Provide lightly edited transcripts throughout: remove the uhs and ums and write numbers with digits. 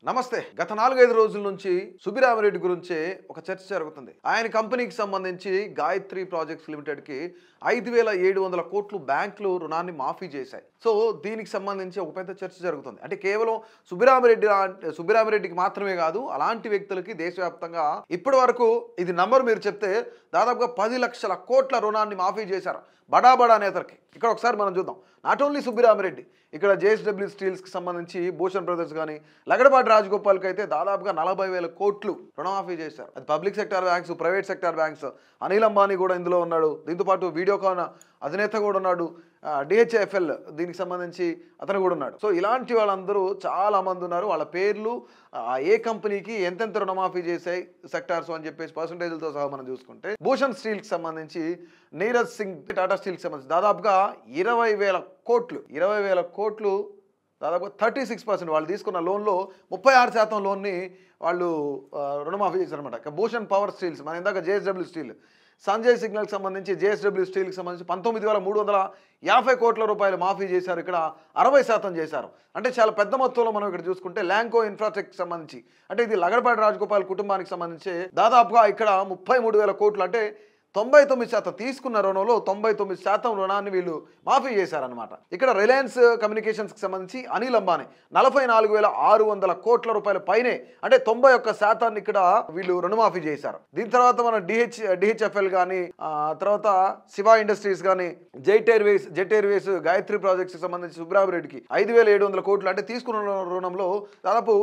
నమస్తే. గత 4-5 రోజుల నుంచి సుబ్బిరామిరెడ్డి గురించే ఒక చర్చ జరుగుతుంది. ఆయన కంపెనీకి సంబంధించి గాయత్రి ప్రాజెక్ట్స్ లిమిటెడ్కి 5,700 కోట్లు బ్యాంకులు రుణాన్ని మాఫీ చేశాయి. సో దీనికి సంబంధించి ఒక పెద్ద చర్చ జరుగుతుంది. అంటే కేవలం సుబ్బిరామిరెడ్డికి మాత్రమే కాదు, అలాంటి వ్యక్తులకి దేశవ్యాప్తంగా ఇప్పటి వరకు ఇది నంబర్ మీరు చెప్తే దాదాపుగా 10 లక్షల కోట్ల రుణాన్ని మాఫీ చేశారు బడా నేతలకి. ఇక్కడ ఒకసారి మనం చూద్దాం. నాట్ ఓన్లీ సుబ్బిరామిరెడ్డి, ఇక్కడ జేఎస్డబ్ల్యూ స్టీల్స్కి సంబంధించి భూషణ్ బ్రదర్స్ కానీ లగడపాటి రాజగోపాల్కి అయితే దాదాపుగా 40,000 కోట్లు రుణమాఫీ చేశారు. అది public sector banks, private sector banks. Anil Ambani కూడా ఇందులో ఉన్నాడు. దీంతోపాటు వీడియోకాన్ అధినేత కూడా ఉన్నాడు. డిహెచ్ఎఫ్ఎల్ దీనికి సంబంధించి అతను కూడా ఉన్నాడు. సో ఇలాంటి వాళ్ళందరూ చాలా మంది ఉన్నారు. వాళ్ళ పేర్లు ఏ కంపెనీకి ఎంతెంత రుణమాఫీ చేశాయి సెక్టార్స్ అని చెప్పేసి పర్సంటేజ్లతో సహా మనం చూసుకుంటే భూషణ్ స్టీల్కి సంబంధించి నీరజ్ సింగ్ టాటా స్టీల్కి సంబంధించి దాదాపుగా 20,000 కోట్లు దాదాపు 36% వాళ్ళు తీసుకున్న లోన్లో 36% లోన్ని వాళ్ళు రుణమాఫీ చేశారనమాట. భూషణ్ పవర్ స్టీల్స్, మన ఇందాక జేఎస్డబ్ల్యూ స్టీల్, సంజయ్ సిగ్నల్కి సంబంధించి జేఎస్డబ్ల్యూ స్టీల్కి సంబంధించి 19,350 కోట్ల రూపాయలు మాఫీ చేశారు. ఇక్కడ 60% చేశారు. అంటే చాలా పెద్ద మొత్తంలో మనం ఇక్కడ చూసుకుంటే ల్యాంకో ఇన్ఫ్రాస్ట్రక్చర్కి సంబంధించి, అంటే ఇది లగడపాటి రాజగోపాల్ కుటుంబానికి సంబంధించి దాదాపుగా ఇక్కడ 33,000 కోట్లు, అంటే 99% తీసుకున్న రుణంలో 99% రుణాన్ని వీళ్ళు మాఫీ చేశారనమాట. ఇక్కడ రిలయన్స్ కమ్యూనికేషన్స్కి సంబంధించి అనిల్ అంబానీ 44,600 కోట్ల రూపాయల పైనే, అంటే 91% ఇక్కడ వీళ్ళు రుణమాఫీ చేశారు. దీని తర్వాత మనం డిహెచ్ఎఫ్ఎల్ కానీ, తర్వాత శివ ఇండస్ట్రీస్ కానీ, జెట్ ఎయిర్వేస్ గాయత్రి ప్రాజెక్ట్స్కి సంబంధించి సుబ్బిరామిరెడ్డికి 5,700 కోట్లు, అంటే తీసుకున్న రుణంలో దాదాపు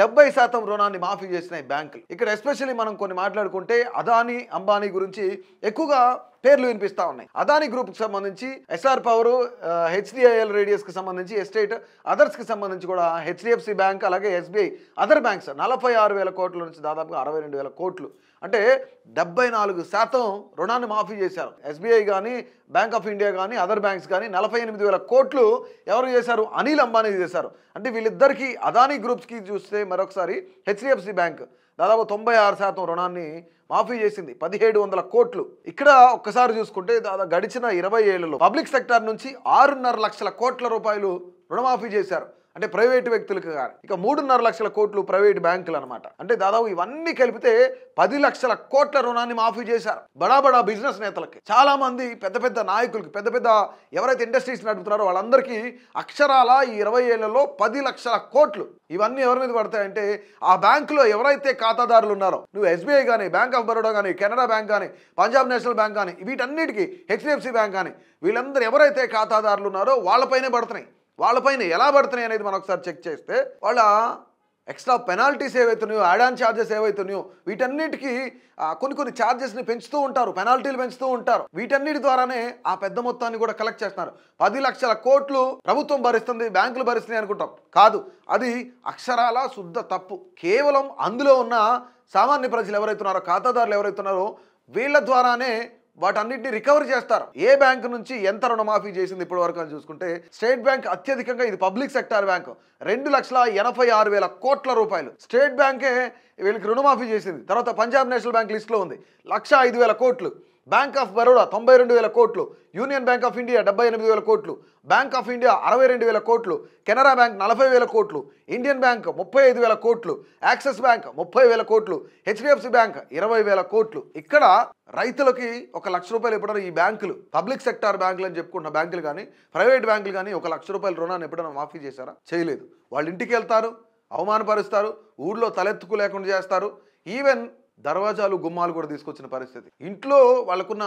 70% రుణాన్ని మాఫీ చేసినాయి బ్యాంకులు. ఇక్కడ ఎస్పెషల్లీ మనం కొన్ని మాట్లాడుకుంటే అదానీ అంబానీ గురించి ఎక్కువగా పేర్లు వినిపిస్తా ఉన్నాయి. అదానీ గ్రూప్కి సంబంధించి ఎస్ఆర్ పవర్, హెచ్డిఐఎల్ రేడియస్కి సంబంధించి ఎస్టేట్, అదర్స్కి సంబంధించి కూడా హెచ్డిఎఫ్సి బ్యాంక్, అలాగే ఎస్బీఐ, అదర్ బ్యాంక్స్ 46,000 కోట్ల నుంచి దాదాపుగా 62,000 కోట్లు, అంటే 74% రుణాన్ని మాఫీ చేశారు. ఎస్బీఐ కానీ, బ్యాంక్ ఆఫ్ ఇండియా కానీ, అదర్ బ్యాంక్స్ కానీ 48,000 కోట్లు ఎవరు చేశారు? అనిల్ అంబానీ చేశారు. అంటే వీళ్ళిద్దరికీ అదానీ గ్రూప్స్కి చూస్తే మరొకసారి హెచ్డిఎఫ్సి బ్యాంక్ దాదాపు 96% రుణాన్ని మాఫీ చేసింది, 1,700 కోట్లు. ఇక్కడ ఒక్కసారి చూసుకుంటే దాదాపు గడిచిన 20 ఏళ్లలో పబ్లిక్ సెక్టార్ నుంచి 6.5 లక్షల కోట్ల రూపాయలు రుణమాఫీ చేశారు, అంటే ప్రైవేటు వ్యక్తులకు కానీ. ఇక 3.5 లక్షల కోట్లు ప్రైవేట్ బ్యాంకులు అనమాట. అంటే దాదాపు ఇవన్నీ కలిపితే 10 లక్షల కోట్ల రుణాన్ని మాఫీ చేశారు బడా బిజినెస్ నేతలకి. చాలా మంది పెద్ద నాయకులకి, పెద్ద ఎవరైతే ఇండస్ట్రీస్ నడుపుతున్నారో వాళ్ళందరికీ అక్షరాల ఈ 20 ఏళ్లలో 10 లక్షల కోట్లు. ఇవన్నీ ఎవరి మీద పడతాయంటే ఆ బ్యాంకులో ఎవరైతే ఖాతాదారులు ఉన్నారో, నువ్వు ఎస్బీఐ కానీ, బ్యాంక్ ఆఫ్ బరోడా కానీ, కెనరా బ్యాంక్ కానీ, పంజాబ్ నేషనల్ బ్యాంక్ కానీ, వీటన్నిటికీ హెచ్డిఎఫ్సి బ్యాంక్ కానీ, వీళ్ళందరూ ఎవరైతే ఖాతాదారులు ఉన్నారో వాళ్ళపైనే పడుతున్నాయి. వాళ్ళపైన ఎలా పడుతున్నాయి అనేది మనం ఒకసారి చెక్ చేస్తే వాళ్ళ ఎక్స్ట్రా పెనాల్టీస్ ఏవైతున్నాయో, యాడ్ ఆన్ ఛార్జెస్ ఏవైతున్నాయో, వీటన్నిటికీ కొన్ని ఛార్జెస్ని పెంచుతూ ఉంటారు, పెనాల్టీలు పెంచుతూ ఉంటారు. వీటన్నిటి ద్వారానే ఆ పెద్ద మొత్తాన్ని కూడా కలెక్ట్ చేస్తున్నారు. 10 లక్షల కోట్లు ప్రభుత్వం భరిస్తుంది, బ్యాంకులు భరిస్తున్నాయి అనుకుంటాం. కాదు, అది అక్షరాల శుద్ధ తప్పు. కేవలం అందులో ఉన్న సామాన్య ప్రజలు ఎవరైతున్నారో, ఖాతాదారులు ఎవరైతున్నారో వీళ్ళ ద్వారానే వాటన్నిటిని రికవర్ చేస్తారు. ఏ బ్యాంకు నుంచి ఎంత రుణమాఫీ చేసింది ఇప్పటి వరకు అని చూసుకుంటే స్టేట్ బ్యాంక్ అత్యధికంగా, ఇది పబ్లిక్ సెక్టార్ బ్యాంకు, 2,86,000 కోట్ల రూపాయలు స్టేట్ బ్యాంకే వీళ్ళకి రుణమాఫీ చేసింది. తర్వాత పంజాబ్ నేషనల్ బ్యాంక్ లిస్టులో ఉంది, 1,05,000 కోట్లు. బ్యాంక్ ఆఫ్ బరోడా 92,000 కోట్లు, యూనియన్ బ్యాంక్ ఆఫ్ ఇండియా 78,000 కోట్లు, బ్యాంక్ ఆఫ్ ఇండియా 62,000 కోట్లు, కెనరా బ్యాంక్ 40,000 కోట్లు, ఇండియన్ బ్యాంక్ 35,000 కోట్లు, యాక్సిస్ బ్యాంక్ 30,000 కోట్లు, హెచ్డిఎఫ్సి బ్యాంక్ 20,000 కోట్లు. ఇక్కడ రైతులకి 1 లక్ష రూపాయలు ఎప్పుడైనా ఈ బ్యాంకులు, పబ్లిక్ సెక్టార్ బ్యాంకులు అని చెప్పుకుంటున్న బ్యాంకులు కానీ, ప్రైవేట్ బ్యాంకులు కానీ 1 లక్ష రూపాయల రుణాన్ని ఎప్పుడైనా మాఫీ చేశారా? చేయలేదు. వాళ్ళ ఇంటికి వెళ్తారు, అవమానపరుస్తారు, ఊళ్ళో తలెత్తుకు లేకుండా చేస్తారు. ఈవెన్ దర్వాజాలు, గుమ్మాలు కూడా తీసుకొచ్చిన పరిస్థితి. ఇంట్లో వాళ్ళకున్న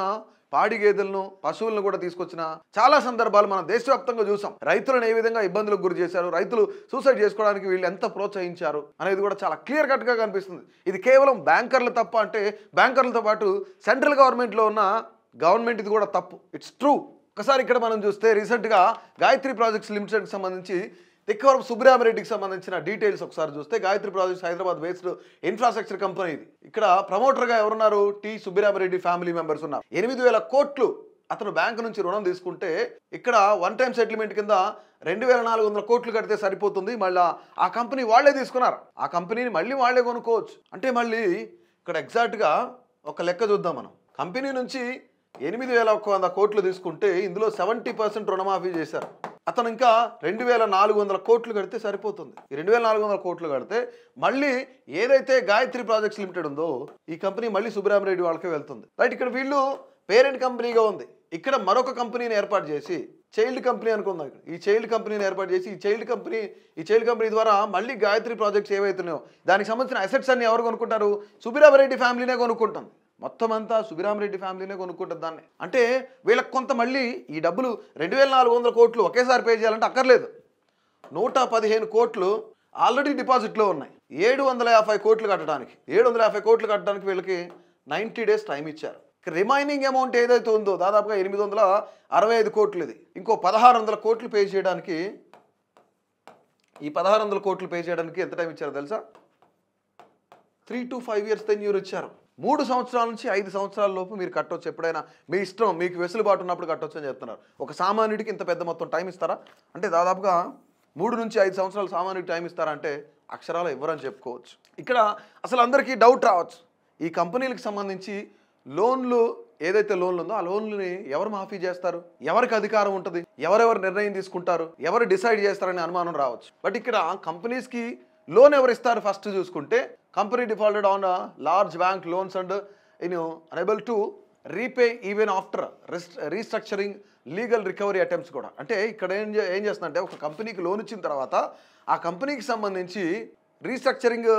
పాడి గేదెలను, పశువులను కూడా తీసుకొచ్చిన చాలా సందర్భాలు మనం దేశవ్యాప్తంగా చూసాం. రైతులను ఏ విధంగా ఇబ్బందులకు గురి చేశారు, రైతులు సూసైడ్ చేసుకోవడానికి వీళ్ళు ఎంత ప్రోత్సహించారు అనేది కూడా చాలా క్లియర్ కట్గా కనిపిస్తుంది. ఇది కేవలం బ్యాంకర్లు తప్ప అంటే బ్యాంకర్లతో పాటు సెంట్రల్ గవర్నమెంట్లో ఉన్న గవర్నమెంట్ ఇది కూడా తప్పు. It's true. ఒకసారి ఇక్కడ మనం చూస్తే రీసెంట్గా గాయత్రి ప్రాజెక్ట్స్ లిమిటెడ్కి సంబంధించి ఎక్కువ సుబ్బిరామిరెడ్డికి సంబంధించిన డీటెయిల్స్ ఒకసారి చూస్తే, Gayatri projects Hyderabad based infrastructure company ఇది. ఇక్కడ ప్రమోటర్గా ఎవరున్నారు? టి సుబ్బిరామిరెడ్డి ఫ్యామిలీ మెంబర్స్ ఉన్నారు. 8,000 కోట్లు అతను బ్యాంకు నుంచి రుణం తీసుకుంటే ఇక్కడ వన్ టైం సెటిల్మెంట్ కింద 2,400 కోట్లు కడితే సరిపోతుంది. మళ్ళీ ఆ కంపెనీ వాళ్లే తీసుకున్నారు, ఆ కంపెనీని మళ్ళీ వాళ్లే కొనుక్కోవచ్చు. అంటే మళ్ళీ ఇక్కడ ఎగ్జాక్ట్గా ఒక లెక్క చూద్దాం మనం. కంపెనీ నుంచి 8,100 కోట్లు తీసుకుంటే ఇందులో 70% రుణమాఫీ చేశారు. అతను ఇంకా 2400 కోట్లు కడితే సరిపోతుంది. ఈ 2400 కోట్లు కడితే మళ్ళీ ఏదైతే గాయత్రి ప్రాజెక్ట్స్ లిమిటెడ్ ఉందో ఈ కంపెనీ మళ్ళీ సుబ్బరామరెడ్డి వాళ్ళకే వెళ్తుంది. రైట్, ఇక్కడ వీళ్ళు పేరెంట్ కంపెనీగా ఉంది. ఇక్కడ మరొక కంపెనీని ఏర్పాటు చేసి చైల్డ్ కంపెనీ అనుకుందాం. ఈ చైల్డ్ కంపెనీని ఏర్పాటు చేసి ఈ చైల్డ్ కంపెనీ ద్వారా మళ్ళీ గాయత్రి ప్రాజెక్ట్స్ ఏవైతున్నాయో దానికి సంబంధించిన అసెట్స్ అన్ని ఎవరు కొనుక్కుంటారు? సుబ్బరామరెడ్డి ఫ్యామిలీనే కొనుక్కుంటుంది. మొత్తం అంతా సుబ్బరామరెడ్డి ఫ్యామిలీనే కొనుక్కుంటుంది దాన్ని. అంటే వీళ్ళకి కొంత మళ్ళీ ఈ డబ్బులు 2400 కోట్లు ఒకేసారి పే చేయాలంటే అక్కర్లేదు. 115 కోట్లు ఆల్రెడీ డిపాజిట్లో ఉన్నాయి. 750 కోట్లు కట్టడానికి వీళ్ళకి 90 డేస్ టైం ఇచ్చారు. రిమైనింగ్ అమౌంట్ ఏదైతే ఉందో దాదాపుగా 865 కోట్లు, ఇది ఇంకో 1600 కోట్లు పే చేయడానికి, ఈ 1600 కోట్లు పే చేయడానికి ఎంత టైం ఇచ్చారో తెలుసా? 3 to 5 years టెన్యూర్ ఇచ్చారు. 3 సంవత్సరాల నుంచి 5 సంవత్సరాల లోపు మీరు కట్టొచ్చు, ఎప్పుడైనా మీ ఇష్టం, మీకు వెసులుబాటు ఉన్నప్పుడు కట్టొచ్చు అని చెప్తున్నారు. ఒక సామాన్యుడికి ఇంత పెద్ద మొత్తం టైం ఇస్తారా? అంటే దాదాపుగా 3 నుంచి 5 సంవత్సరాలు సామాన్యుడికి టైం ఇస్తారా అంటే అక్షరాలు ఇవ్వరని చెప్పుకోవచ్చు. ఇక్కడ అసలు అందరికీ డౌట్ రావచ్చు, ఈ కంపెనీలకు సంబంధించి లోన్లు ఏదైతే లోన్లు ఉందో ఆ లోన్లని ఎవరు మాఫీ చేస్తారు, ఎవరికి అధికారం ఉంటుంది, ఎవరెవరు నిర్ణయం తీసుకుంటారు, ఎవరు డిసైడ్ చేస్తారనే అనుమానం రావచ్చు. బట్ ఇక్కడ కంపెనీస్కి లోన్ ఎవరు ఇస్తారు? ఫస్ట్ చూసుకుంటే company defaulted on large bank loans and unable to repay even after restructuring legal recovery attempts కూడా. అంటే ఇక్కడ ఏం చేస్తుందంటే ఒక కంపెనీకి లోన్ ఇచ్చిన తర్వాత ఆ కంపెనీకి సంబంధించి రీస్ట్రక్చరింగ్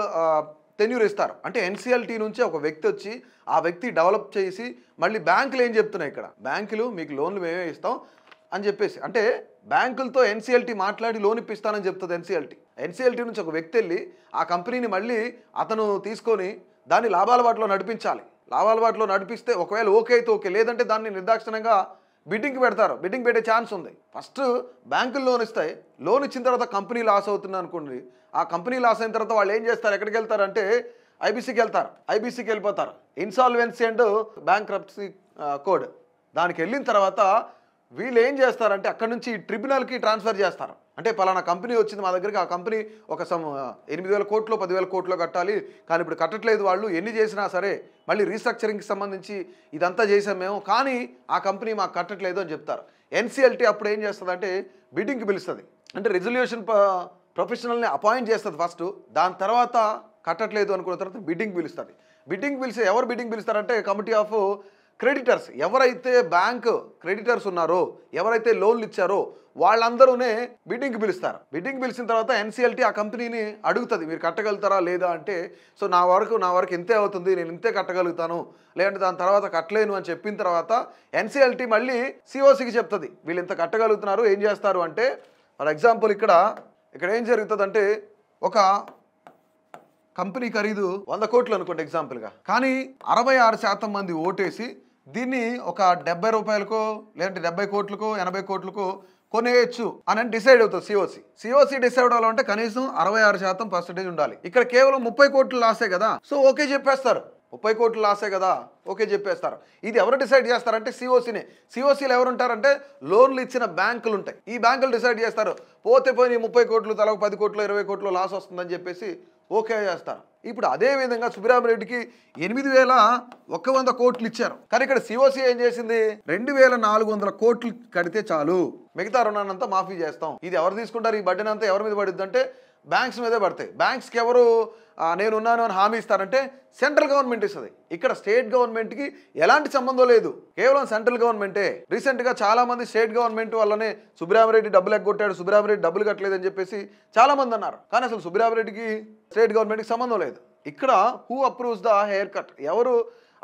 టెన్యూర్ ఇస్తారు. అంటే ఎన్సిఎల్టీ నుంచి ఒక వ్యక్తి వచ్చి ఆ వ్యక్తి డెవలప్ చేసి మళ్ళీ బ్యాంకులు ఏం చెప్తున్నాయి, ఇక్కడ బ్యాంకులు మీకు లోన్లు మేమే ఇస్తాం అని చెప్పేసి, అంటే బ్యాంకులతో ఎన్సిఎల్టీ మాట్లాడి లోన్ ఇప్పిస్తానని చెప్తుంది ఎన్సిఎల్టీ నుంచి ఒక వ్యక్తి వెళ్ళి ఆ కంపెనీని మళ్ళీ అతను తీసుకొని దాన్ని లాభాల బాటలో నడిపించాలి. లాభాల బాటలో నడిపిస్తే ఒకవేళ ఓకే అయితే ఓకే, లేదంటే దాన్ని నిర్దాక్షిణంగా బిడ్డింగ్కి పెడతారు. బిడ్డింగ్ పెట్టే ఛాన్స్ ఉంది. ఫస్ట్ బ్యాంకులు లోన్ ఇస్తాయి, లోన్ ఇచ్చిన తర్వాత కంపెనీ లాస్ అవుతుంది అనుకోండి. ఆ కంపెనీ లాస్ అయిన తర్వాత వాళ్ళు ఏం చేస్తారు, ఎక్కడికి వెళ్తారంటే ఐబీసీకి వెళ్తారు. ఐబీసీకి వెళ్ళిపోతారు, ఇన్సాల్వెన్సీ అండ్ బ్యాంక్రప్సీ కోడ్. దానికి వెళ్ళిన తర్వాత వీళ్ళు ఏం చేస్తారంటే అక్కడ నుంచి ట్రిబ్యునల్కి ట్రాన్స్ఫర్ చేస్తారు. అంటే పలానా కంపెనీ వచ్చింది మా దగ్గరికి, ఆ కంపెనీ ఒక 8,000 కోట్లు 10,000 కోట్లు కట్టాలి, కానీ ఇప్పుడు కట్టట్లేదు, వాళ్ళు ఎన్ని చేసినా సరే మళ్ళీ రీస్ట్రక్చరింగ్కి సంబంధించి ఇదంతా చేసాం మేము, కానీ ఆ కంపెనీ మాకు కట్టట్లేదు అని చెప్తారు. ఎన్సిఎల్టీ అప్పుడు ఏం చేస్తుంది అంటే బిడ్డింగ్కి పిలుస్తుంది. అంటే రిజల్యూషన్ ప్రొఫెషనల్ని అపాయింట్ చేస్తుంది ఫస్ట్, దాని తర్వాత కట్టట్లేదు అనుకున్న తర్వాత బిడ్డింగ్ పిలుస్తుంది. బిడ్డింగ్ పిలిచి ఎవరు బిడ్డింగ్ పిలుస్తారంటే కమిటీ ఆఫ్ క్రెడిటర్స్. ఎవరైతే బ్యాంక్ క్రెడిటర్స్ ఉన్నారో, ఎవరైతే లోన్లు ఇచ్చారో వాళ్ళందరూనే బిడ్డింగ్కి పిలుస్తారు. బిడ్డింగ్ పిలిచిన తర్వాత ఎన్సిఎల్టీ ఆ కంపెనీని అడుగుతుంది, మీరు కట్టగలుగుతారా లేదా అంటే, సో నా వరకు ఇంతే అవుతుంది, నేను ఇంతే కట్టగలుగుతాను, లేదంటే దాని తర్వాత కట్టలేను అని చెప్పిన తర్వాత ఎన్సిఎల్టీ మళ్ళీ సిఓసికి చెప్తుంది వీళ్ళు ఇంత కట్టగలుగుతున్నారు, ఏం చేస్తారు అంటే, ఫర్ ఎగ్జాంపుల్ ఇక్కడ ఏం జరుగుతుందంటే ఒక కంపెనీ ఖరీదు 100 కోట్లు అనుకోండి ఎగ్జాంపుల్గా, కానీ 66% మంది ఓటేసి దీన్ని ఒక 70 రూపాయలకో లేదంటే 70 కోట్లకో 80 కోట్లకో కొనేయచ్చు అని డిసైడ్ అవుతుంది సిఓసి డిసైడ్ అవ్వాలంటే కనీసం 66% ఉండాలి. ఇక్కడ కేవలం 30 కోట్లు లాసే కదా, సో ఓకే చెప్పేస్తారు. 30 కోట్లు లాసే కదా, ఓకే చెప్పేస్తారు. ఇది ఎవరు డిసైడ్ చేస్తారంటే సిఓసినే. సిఓసీలు ఎవరు ఉంటారంటే లోన్లు ఇచ్చిన బ్యాంకులు ఉంటాయి. ఈ బ్యాంకులు డిసైడ్ చేస్తారు, పోతే పోయి 30 కోట్లు తలకు 10 కోట్లు 20 కోట్లు లాస్ వస్తుందని చెప్పేసి ఓకే చేస్తారు. ఇప్పుడు అదే విధంగా సుబ్బరామరెడ్డికి 8,100 కోట్లు ఇచ్చారు, కానీ ఇక్కడ సిఓసి ఏం చేసింది, 2,400 కోట్లు కడితే చాలు, మిగతా రుణాన్నంతా మాఫీ చేస్తాం. ఇది ఎవరు తీసుకుంటారు, ఈ బడ్డీని అంతా ఎవరి మీద పడుద్ది అంటే బ్యాంక్స్ మీదే పడతాయి. బ్యాంక్స్కి ఎవరు నేనున్నాను అని హామీ ఇస్తారంటే సెంట్రల్ గవర్నమెంట్ ఇస్తుంది. ఇక్కడ స్టేట్ గవర్నమెంట్కి ఎలాంటి సంబంధం లేదు, కేవలం సెంట్రల్ గవర్నమెంటే. రీసెంట్గా చాలామంది స్టేట్ గవర్నమెంట్ వల్లనే సుబ్బరామరెడ్డి డబ్బులు ఎగ్గొట్టాడు, సుబ్బరామరెడ్డి డబ్బులు కట్టలేదని చెప్పేసి చాలామంది అన్నారు, కానీ అసలు సుబ్బరామరెడ్డికి స్టేట్ గవర్నమెంట్కి సంబంధం లేదు. ఇక్కడ who approves the hair cut, ఎవరు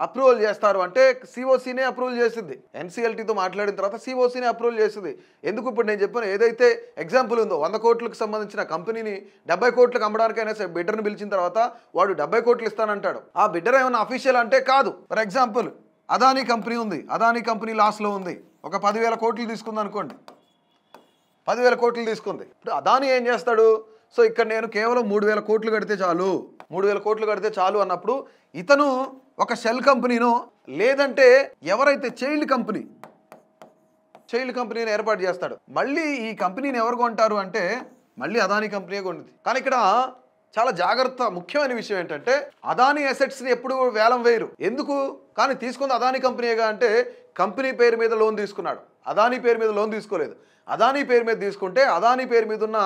అప్రూవల్ చేస్తారు అంటే సిఓసినే అప్రూవల్ చేసింది. ఎన్సిఎల్టీతో మాట్లాడిన తర్వాత సిఓసినే అప్రూవల్ చేసింది. ఎందుకు ఇప్పుడు నేను చెప్పాను ఏదైతే ఎగ్జాంపుల్ ఉందో 100 కోట్లకు సంబంధించిన కంపెనీని 70 కోట్లకు అమ్మడానికైనా సరే బిడ్డర్ని పిలిచిన తర్వాత వాడు 70 కోట్లు ఇస్తానంటాడు. ఆ బిడ్డర్ ఏమైనా అఫీషియల్ అంటే కాదు. ఫర్ ఎగ్జాంపుల్ అదానీ కంపెనీ ఉంది, అదానీ కంపెనీ లాస్లో ఉంది, ఒక 10,000 కోట్లు తీసుకుంది అనుకోండి, 10,000 కోట్లు తీసుకుంది. ఇప్పుడు అదానీ ఏం చేస్తాడు, సో ఇక్కడ నేను కేవలం 3,000 కోట్లు కడితే చాలు, 3,000 కోట్లు కడితే చాలు అన్నప్పుడు ఇతను ఒక షెల్ కంపెనీనో లేదంటే ఎవరైతే చైల్డ్ కంపెనీని ఏర్పాటు చేస్తాడు. మళ్ళీ ఈ కంపెనీని ఎవరు కొంటారు అంటే మళ్ళీ అదానీ కంపెనీ కొంటుంది. కానీ ఇక్కడ చాలా జాగ్రత్త, ముఖ్యమైన విషయం ఏంటంటే అదానీ అసెట్స్ని ఎప్పుడు వేలం వేయరు. ఎందుకు, కానీ తీసుకుంది అదానీ కంపెనీగా అంటే కంపెనీ పేరు మీద లోన్ తీసుకున్నాడు, అదానీ పేరు మీద లోన్ తీసుకోలేదు. అదానీ పేరు మీద తీసుకుంటే అదానీ పేరు మీద ఉన్న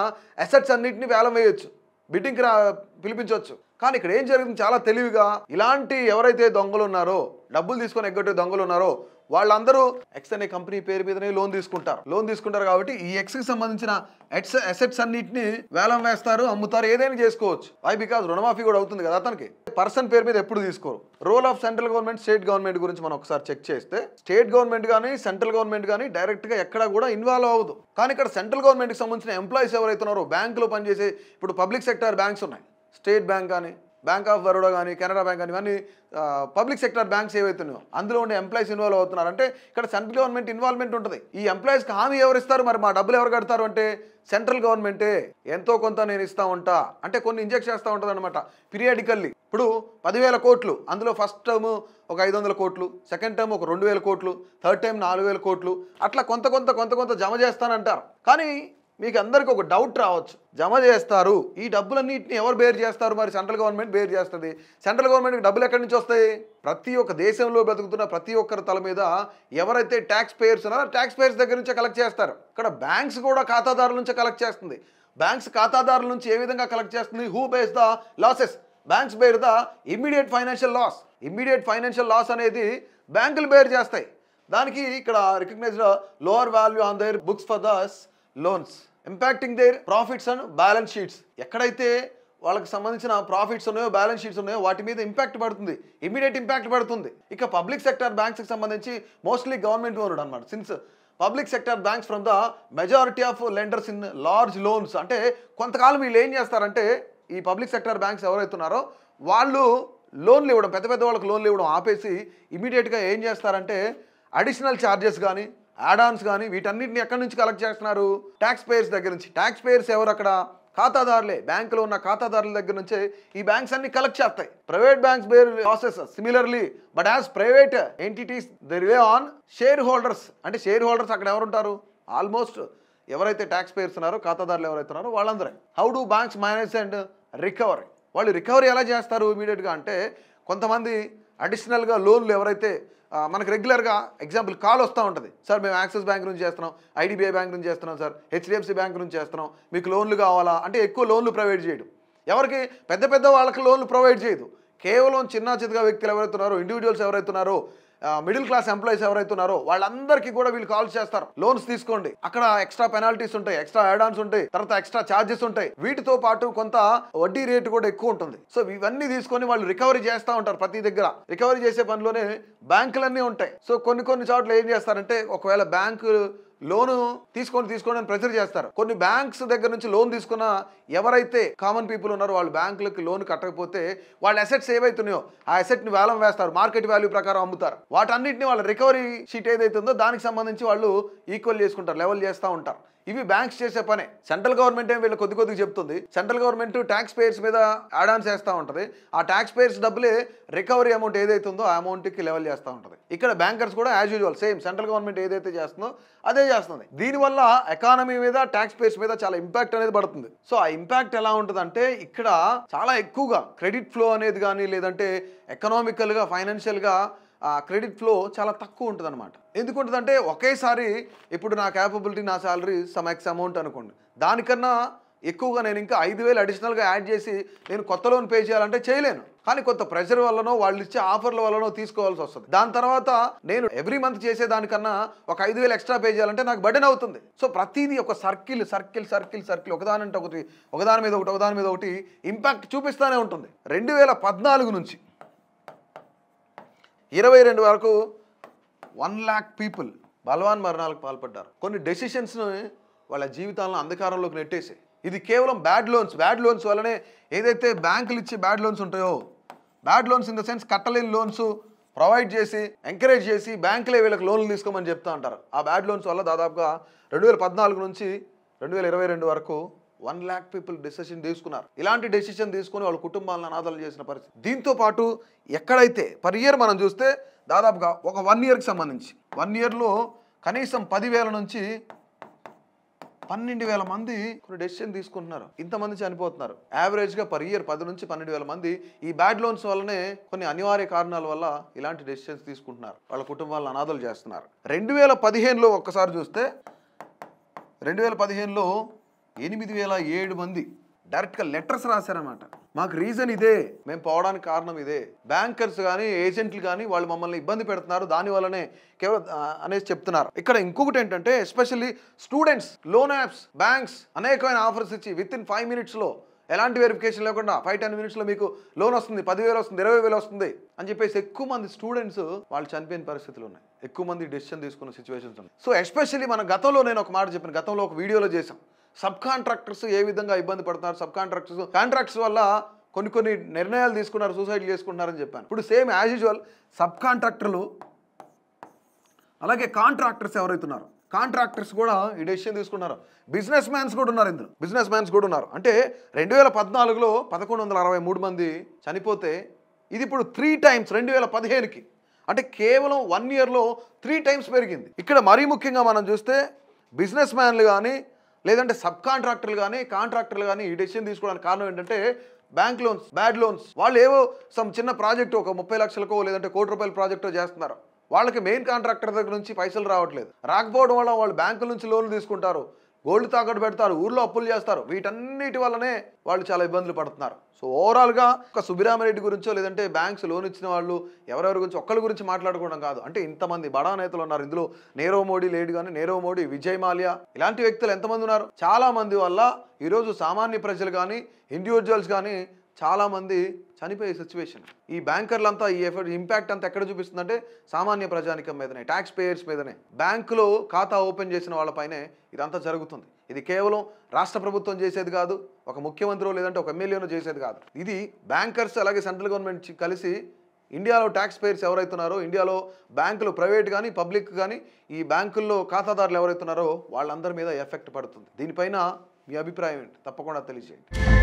అసెట్స్ అన్నింటినీ వేలం వేయొచ్చు, బిడ్డింగ్కి పిలిపించవచ్చు. కానీ ఇక్కడ ఏం జరుగుతుంది, చాలా తెలివిగా ఇలాంటి ఎవరైతే దొంగలు ఉన్నారో, డబ్బులు తీసుకొని ఎగ్గొట్టే దొంగలు ఉన్నారో వాళ్ళందరూ ఎక్స్ అనే కంపెనీ పేరు మీదనే లోన్ తీసుకుంటారు కాబట్టి ఈ ఎక్స్కి సంబంధించిన అసెట్స్ అన్నింటినీ వేలం వేస్తారు, అమ్ముతారు, ఏదైనా చేసుకోవచ్చు. వై బికాజ్ రుణమాఫీ కూడా అవుతుంది కదా అతనికి. పర్సన్ పేరు మీద ఎప్పుడు తీసుకోరు. Role of central government, state government గురించి మనం ఒకసారి చెక్ చేస్తే స్టేట్ గవర్నమెంట్ కానీ సెంట్రల్ గవర్నమెంట్ కానీ డైరెక్ట్గా ఎక్కడ కూడా ఇన్వాల్వ్ అవ్వదు. కానీ ఇక్కడ సెంట్రల్ గవర్నమెంట్కి సంబంధించిన ఎంప్లాయీస్ ఎవరైతున్నారో, బ్యాంకులో పనిచేసే, ఇప్పుడు పబ్లిక్ సెక్టార్ బ్యాంక్స్ ఉన్నాయి, స్టేట్ బ్యాంక్ కానీ, బ్యాంక్ ఆఫ్ బరోడా కానీ, కెనరా బ్యాంక్ కానీ, ఇవన్నీ పబ్లిక్ సెక్టర్ బ్యాంక్స్ ఏవైతున్నాయో అందులో ఉండే ఎంప్లాయీస్ ఇన్వాల్వ్ అవుతున్నారు. అంటే ఇక్కడ సెంట్రల్ గవర్నమెంట్ ఇన్వాల్వ్మెంట్ ఉంటుంది. ఈ ఎంప్లాయీస్కి హామీ ఎవరు ఇస్తారు, మరి మా డబ్బులు ఎవరు కడతారు అంటే సెంట్రల్ గవర్నమెంటే ఎంతో కొంత నేను ఇస్తూ ఉంటా అంటే కొన్ని ఇంజెక్ట్ చేస్తూ ఉంటుంది అనమాట పీరియాడికల్లీ. ఇప్పుడు 10,000 కోట్లు, అందులో ఫస్ట్ టర్మ్ ఒక 500 కోట్లు, సెకండ్ టర్మ్ ఒక 2,000 కోట్లు, థర్డ్ టైం 4,000 కోట్లు, అట్లా కొంత జమ చేస్తానంటారు. కానీ మీకు అందరికీ ఒక డౌట్ రావచ్చు, జమ చేస్తారు, ఈ డబ్బులన్నింటినీ ఎవరు బేర్ చేస్తారు, మరి సెంట్రల్ గవర్నమెంట్ బేర్ చేస్తుంది. సెంట్రల్ గవర్నమెంట్కి డబ్బులు ఎక్కడి నుంచి వస్తాయి? ప్రతి ఒక్క దేశంలో బ్రతుకుతున్న ప్రతి ఒక్కరి తల మీద ఎవరైతే ట్యాక్స్ పేయర్స్ ఉన్నారో ట్యాక్స్ పేయర్స్ దగ్గర నుంచే కలెక్ట్ చేస్తారు. ఇక్కడ బ్యాంక్స్ కూడా ఖాతాదారుల నుంచే కలెక్ట్ చేస్తుంది. బ్యాంక్స్ ఖాతాదారుల నుంచి ఏ విధంగా కలెక్ట్ చేస్తుంది? Who bears the losses? Banks bear the immediate financial loss. Immediate financial loss అనేది బ్యాంకులు బేర్ చేస్తాయి. దానికి ఇక్కడ recognised lower value on their books for the loans impacting their profits and balance sheets. ఎక్కడైతే వాళ్ళకి సంబంధించిన ప్రాఫిట్స్ ఉన్నాయో, బ్యాలెన్స్ షీట్స్ ఉన్నాయో వాటి మీద ఇంపాక్ట్ పడుతుంది, ఇమీడియట్ ఇంపాక్ట్ పడుతుంది. ఇక పబ్లిక్ సెక్టర్ బ్యాంక్స్కి సంబంధించి మోస్ట్లీ గవర్నమెంట్ ఓన్డ్ అనమాట. Since public sector banks from the majority of lenders in large loans. అంటే కొంతకాలం వీళ్ళు ఏం చేస్తారంటే, ఈ పబ్లిక్ సెక్టర్ బ్యాంక్స్ ఎవరైతున్నారో వాళ్ళు లోన్లు ఇవ్వడం, పెద్ద వాళ్ళకి లోన్లు ఇవ్వడం ఆపేసి ఇమీడియట్గా ఏం చేస్తారంటే అడిషనల్ ఛార్జెస్ కానీ, యాడాన్స్ కానీ వీటన్నిటిని ఎక్కడి నుంచి కలెక్ట్ చేస్తున్నారు? ట్యాక్స్ పేయర్స్ దగ్గర నుంచి. ట్యాక్స్ పేయర్స్ ఎవరు అక్కడ? ఖాతాదారులే. బ్యాంకులో ఉన్న ఖాతాదారుల దగ్గర నుంచే ఈ బ్యాంక్స్ అన్ని కలెక్ట్ చేస్తాయి. Private banks bear losses similarly, but as private entities they rely on shareholders. అంటే షేర్ హోల్డర్స్ అక్కడ ఎవరు ఉంటారు? ఆల్మోస్ట్ ఎవరైతే ట్యాక్స్ పేయర్స్ ఉన్నారో, ఖాతాదారులు ఎవరైతే ఉన్నారో వాళ్ళందరే. How do banks manage and recovery? వాళ్ళు రికవరీ ఎలా చేస్తారు ఇమీడియట్గా అంటే, కొంతమంది అడిషనల్గా లోన్లు ఎవరైతే మనకు రెగ్యులర్గా ఎగ్జాంపుల్ కాల్ వస్తూ ఉంటుంది, సార్ మేము యాక్సిస్ బ్యాంక్ నుంచి చేస్తున్నాం, ఐడిబిఐ బ్యాంక్ నుంచి చేస్తున్నాం, సార్ హెచ్డిఎఫ్సి బ్యాంక్ నుంచి చేస్తున్నాం, మీకు లోన్లు కావాలా అంటే ఎక్కువ లోన్లు ప్రొవైడ్ చేయడం. ఎవరికి? పెద్ద వాళ్ళకి లోన్లు ప్రొవైడ్ చేయదు. కేవలం చిన్న వ్యక్తులు ఎవరైతున్నారో, ఇండివిజువల్స్ ఎవరైతున్నారో, మిడిల్ క్లాస్ ఎంప్లాయీస్ ఎవరైతున్నారో వాళ్ళందరికీ కూడా వీళ్ళు కాల్ చేస్తారు, లోన్స్ తీసుకోండి. అక్కడ ఎక్స్ట్రా పెనాల్టీస్ ఉంటాయి, ఎక్స్ట్రా యాడాన్స్ ఉంటాయి, తర్వాత ఎక్స్ట్రా ఛార్జెస్ ఉంటాయి, వీటితో పాటు కొంత వడ్డీ రేటు కూడా ఎక్కువ ఉంటుంది. సో ఇవన్నీ తీసుకొని వాళ్ళు రికవరీ చేస్తూ ఉంటారు. ప్రతి దగ్గర రికవరీ చేసే పనిలోనే బ్యాంకులన్నీ ఉంటాయి. సో కొన్ని చోట్ల ఏం చేస్తారంటే, ఒకవేళ బ్యాంకు లోను తీసుకోండి అని ప్రెజర్ చేస్తారు. కొన్ని బ్యాంక్స్ దగ్గర నుంచి లోన్ తీసుకున్న ఎవరైతే కామన్ పీపుల్ ఉన్నారో వాళ్ళు బ్యాంకులకు లోన్ కట్టకపోతే వాళ్ళ అసెట్స్ ఏవైతున్నాయో ఆ అసెట్ని వేలం వేస్తారు, మార్కెట్ వాల్యూ ప్రకారం అమ్ముతారు. వాటన్నిటిని వాళ్ళ రికవరీ షీట్ ఏదైతే ఉందో దానికి సంబంధించి వాళ్ళు ఈక్వల్ చేసుకుంటారు, లెవెల్ చేస్తూ ఉంటారు. ఇవి బ్యాంక్స్ చేసే పనే. సెంట్రల్ గవర్నమెంట్ ఏం వీళ్ళు కొద్దిగా చెప్తుంది. సెంట్రల్ గవర్నమెంట్ ట్యాక్స్ పేయర్స్ మీద యాడాన్స్ చేస్తూ ఉంటుంది. ఆ ట్యాక్స్ పేయర్స్ డబ్బులే రికవరీ అమౌంట్ ఏదైతే ఉందో ఆ అమౌంట్కి లెవెల్ చేస్తూ ఉంటుంది. ఇక్కడ బ్యాంకర్స్ కూడా as usual same central government ఏదైతే చేస్తుందో అదే చేస్తుంది. దీనివల్ల ఎకానమీ మీద, ట్యాక్స్ పేయర్స్ మీద చాలా ఇంపాక్ట్ అనేది పడుతుంది. సో ఆ ఇంపాక్ట్ ఎలా ఉంటుందంటే, ఇక్కడ చాలా ఎక్కువగా క్రెడిట్ ఫ్లో అనేది కానీ, లేదంటే ఎకనామికల్గా, ఫైనాన్షియల్గా క్రెడిట్ ఫ్లో చాలా తక్కువ ఉంటుంది అనమాట. ఎందుకుంటుందంటే, ఒకేసారి ఇప్పుడు నా క్యాపబిలిటీ, నా శాలరీ సమ్ ఎక్స్ అమౌంట్ అనుకోండి, దానికన్నా ఎక్కువగా నేను ఇంకా 5,000 అడిషనల్గా యాడ్ చేసి నేను కొత్త లోన్ పే చేయాలంటే చేయలేను. కానీ కొంత ప్రెషర్ వల్లనో, వాళ్ళు ఇచ్చే ఆఫర్ల వల్లనో తీసుకోవాల్సి వస్తుంది. దాని తర్వాత నేను ఎవ్రీ మంత్ చేసే దానికన్నా ఒక 5,000 ఎక్స్ట్రా పే చేయాలంటే నాకు బర్డెన్ అవుతుంది. సో ప్రతిదీ ఒక సర్కిల్ ఒకదాని మీద ఒకటి ఇంపాక్ట్ చూపిస్తూనే ఉంటుంది. 2014 నుంచి 22 వరకు 1 lakh పీపుల్ బలవాన్ మరణాలకు పాల్పడ్డారు. కొన్ని డెసిషన్స్ను వాళ్ళ జీవితాలను అంధకారంలోకి నెట్టేసాయి. ఇది కేవలం బ్యాడ్ లోన్స్ వల్లనే. ఏదైతే బ్యాంకులు ఇచ్చే బ్యాడ్ లోన్స్ ఉంటాయో, bad loans in the sense కట్టలేని లోన్స్ ప్రొవైడ్ చేసి, ఎంకరేజ్ చేసి బ్యాంకులే వీళ్ళకి లోన్లు తీసుకోమని చెప్తూ ఉంటారు. ఆ బ్యాడ్ లోన్స్ వల్ల దాదాపుగా 2014 నుంచి 2022 వరకు 1 lakh పీపుల్ డెసిషన్ తీసుకున్నారు. ఇలాంటి డెసిషన్ తీసుకుని వాళ్ళ కుటుంబాలను అనాథలు చేసిన పరిస్థితి. దీంతో పాటు ఎక్కడైతే పర్ ఇయర్ మనం చూస్తే దాదాపుగా ఒక 1 yearకి సంబంధించి 1 yearలో కనీసం 10,000 నుంచి 12,000 మంది కొన్ని డెసిషన్ తీసుకుంటున్నారు. ఇంతమంది చనిపోతున్నారు. యావరేజ్గా పర్ ఇయర్ 10 నుంచి 12,000 మంది ఈ బ్యాడ్ లోన్స్ వల్లనే, కొన్ని అనివార్య కారణాల వల్ల ఇలాంటి డెసిషన్స్ తీసుకుంటున్నారు, వాళ్ళ కుటుంబాలను అనాథలు చేస్తున్నారు. 2015లో ఒక్కసారి చూస్తే 2015లో 8,007 మంది డైరెక్ట్గా లెటర్స్ రాశారన్నమాట. మాకు రీజన్ ఇదే, మేము పోవడానికి కారణం ఇదే, బ్యాంకర్స్ కానీ ఏజెంట్లు కానీ వాళ్ళు మమ్మల్ని ఇబ్బంది పెడుతున్నారు, దానివల్లనే కేవలం అనేసి చెప్తున్నారు. ఇక్కడ ఇంకొకటి ఏంటంటే especially students, loan apps, banks అనేకమైన ఆఫర్స్ ఇచ్చి విత్ ఇన్ 5 minutesలో ఎలాంటి వెరిఫికేషన్ లేకుండా 5-10 minutesలో మీకు లోన్ వస్తుంది, 10,000 వస్తుంది, 20,000 వస్తుంది అని చెప్పేసి ఎక్కువ మంది స్టూడెంట్స్ వాళ్ళు చనిపోయిన పరిస్థితులు ఉన్నాయి. ఎక్కువ మంది డెసిషన్ తీసుకున్న సిచ్యువేషన్స్ ఉన్నాయి. సో ఎస్పెషల్లీ మన గతంలో నేను ఒక మాట చెప్పాను, గతంలో ఒక వీడియోలో చేశాం, సబ్ కాంట్రాక్టర్స్ ఏ విధంగా ఇబ్బంది పడుతున్నారు, సబ్ కాంట్రాక్ట్స్ వల్ల కొన్ని నిర్ణయాలు తీసుకున్నారు, సూసైడ్ చేసుకుంటున్నారని చెప్పాను. ఇప్పుడు సేమ్ యాజ్ యూజువల్ సబ్ కాంట్రాక్టర్లు అలాగే కాంట్రాక్టర్స్ ఎవరైతున్నారు, కాంట్రాక్టర్స్ కూడా ఈ డెసిషన్ తీసుకున్నారు. బిజినెస్ మ్యాన్స్ కూడా ఉన్నారు, ఇందులో బిజినెస్ మ్యాన్స్ కూడా ఉన్నారు. అంటే 2014లో 1163 మంది చనిపోతే ఇది ఇప్పుడు 3 times 2015కి, అంటే కేవలం 1 yearలో 3 times పెరిగింది. ఇక్కడ మరీ ముఖ్యంగా మనం చూస్తే బిజినెస్ మ్యాన్లు కానీ లేదంటే సబ్ కాంట్రాక్టర్లు కానీ కాంట్రాక్టర్లు కానీ ఈ డెసిషన్ తీసుకోవడానికి కారణం ఏంటంటే బ్యాంక్ లోన్స్, బ్యాడ్ లోన్స్. వాళ్ళు ఏవో సమ్ చిన్న ప్రాజెక్టు ఒక 30 లక్షలకో లేదంటే ₹1,00,00,000 ప్రాజెక్టు చేస్తున్నారు, వాళ్ళకి మెయిన్ కాంట్రాక్టర్ దగ్గర నుంచి పైసలు రావట్లేదు. రాకపోవడం వల్ల వాళ్ళు బ్యాంకుల నుంచి లోన్లు తీసుకుంటారు, గోల్డ్ తాకట్టు పెడతారు, ఊర్లో అప్పులు చేస్తారు. వీటన్నిటి వల్లనే వాళ్ళు చాలా ఇబ్బందులు పడుతున్నారు. సో ఓవరాల్గా ఒక సుబ్బిరామిరెడ్డి గురించో లేదంటే బ్యాంక్స్ లోన్ ఇచ్చిన వాళ్ళు ఎవరెవరి గురించి ఒక్కరి గురించి మాట్లాడుకోవడం కాదు. అంటే ఇంతమంది బడా నేతలు ఉన్నారు ఇందులో. నీరవ్ మోడీ లేడు కానీ నీరవ్ మోడీ, విజయ్ మాల్యా ఇలాంటి వ్యక్తులు ఎంతమంది ఉన్నారు. చాలా మంది వల్ల ఈరోజు సామాన్య ప్రజలు కానీ ఇండివిజువల్స్ కానీ చాలామంది చనిపోయే సిచ్యువేషన్. ఈ బ్యాంకర్లంతా ఈ ఇంపాక్ట్ అంతా ఎక్కడ చూపిస్తుందంటే సామాన్య ప్రజానికం మీదనే, ట్యాక్స్ పేయర్స్ మీదనే. బ్యాంకులో ఖాతా ఓపెన్ చేసిన వాళ్ళపైనే ఇదంతా జరుగుతుంది. ఇది కేవలం రాష్ట్ర ప్రభుత్వం చేసేది కాదు, ఒక ముఖ్యమంత్రి లేదంటే ఒక ఎమ్మెల్యేనో చేసేది కాదు. ఇది బ్యాంకర్స్ అలాగే సెంట్రల్ గవర్నమెంట్ కలిసి ఇండియాలో ట్యాక్స్ పేయర్స్ ఎవరైతున్నారో, ఇండియాలో బ్యాంకులు ప్రైవేట్ కానీ పబ్లిక్ కానీ ఈ బ్యాంకుల్లో ఖాతాదారులు ఎవరైతున్నారో వాళ్ళందరి మీద ఎఫెక్ట్ పడుతుంది. దీనిపైన మీ అభిప్రాయం ఏంటి తప్పకుండా తెలియజేయండి.